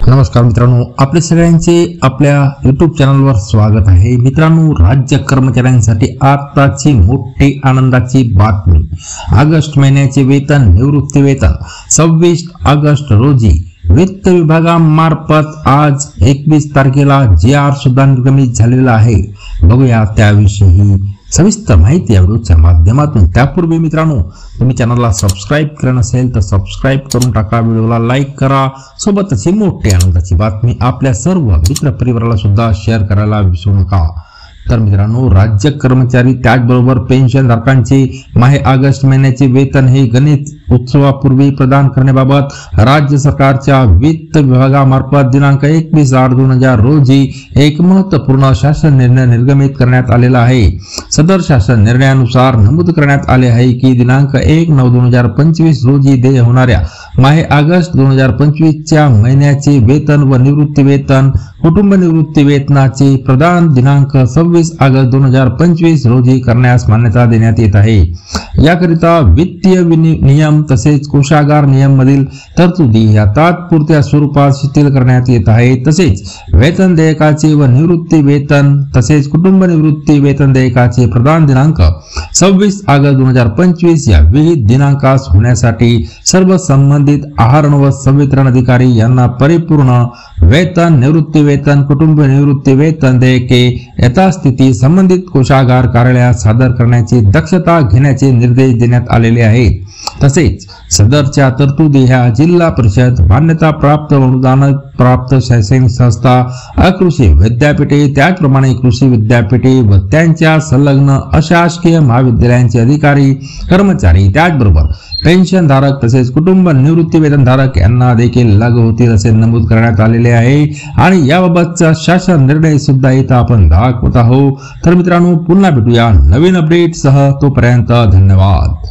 नमस्कार मित्रांनो, आपले सगळ्यांचे आपल्या YouTube चॅनलवर स्वागत आहे। मित्रांनो, राज्य कर्मचाऱ्यांसाठी आताची मोठी आनंदाची बातमी। ऑगस्ट महिन्याचे वेतन, निवृत्ती वेतन 26 ऑगस्ट रोजी वित्त विभागामार्फत आज 21 तारखेला GR सुद्धा निर्गमित झालेला आहे। बघूया त्याविषयी सविस्तर माहिती या व्हिडिओच्या माध्यमातून। त्यापूर्वी मित्रांनो, तुम्ही चॅनलला सबस्क्राइब केलं नसेल तर सबस्क्राइब करून टाका, व्हिडिओला लाईक करा, सोबतच ही मोठी आनंदाची बातमी आपल्या सर्व मित्र परिवाराला सुद्धा शेअर करायला विसरू नका। तर मित्रांनो, राज्य कर्मचारी त्याचबरोबर पेन्शन धारकांचे माहे ऑगस्ट महिन्याचे वेतन हे गणेश उत्सवापूर्वी प्रदान करण्याबाबत राज्य सरकारच्या वित्त विभागामार्फत दिनांक 21/8/2000 रोजी एक महत्त्वपूर्ण शासन निर्णय निर्गमित करण्यात आलेला आहे। सदर शासन निर्णयानुसार नमूद करण्यात आले आहे की दिनांक 1/9/2025 रोजी देय होणाऱ्या माहे ऑगस्ट 2025 च्या महिन्याचे वेतन व निवृत्ती वेतन, कुटुंब निवृत्ती वेतनाचे प्रदान दिनांक 26 ऑगस्ट 2025 रोजी करण्यास मान्यता देण्यात येत आहे। याकरिता वित्तीय नियम तसेच कोषागार नियम मधील तरतुदी या तात्पुरत्या स्वरूपात शिथिल करण्यात येत आहे। तसेच वेतन देयकाचे व निवृत्ती वेतन तसेच कुटुंब निवृत्ती वेतन देयकाचे प्रदान दिनांक 26 ऑगस्ट 2025 या विहित दिनांकास होण्यासाठी सर्व संबंधित आहरण व संवितरण अधिकारी यांना परिपूर्ण वेतन, निवृत्ती वेतन, कुटुंब निवृत्ती वेतन देयके यथास्थिती संबंधित कोषागार कार्यालयात सादर करण्याची दक्षता घेण्याचे निर्देश देण्यात आलेले आहेत। तसेच सदरच्या तरतुदी ह्या जिल्हा परिषद, मान्यता प्राप्त अनुदान प्राप्त शैक्षणिक संस्था, अकृषी विद्यापीठे, त्याचप्रमाणे कृषी विद्यापीठे व त्यांच्या संलग्न अशासकीय महाविद्यालयांचे अधिकारी, कर्मचारी, त्याचबरोबर पेन्शन धारक तसेच कुटुंब निवृत्ती वेतन धारक यांना देखील लागू होतील असे नमूद करण्यात आलेले आहे। आणि याबाबतचा शासन निर्णय सुद्धा इथं आपण दाखवत आहोत। तर मित्रांनो, पुन्हा भेटूया नवीन अपडेट सह, तोपर्यंत धन्यवाद।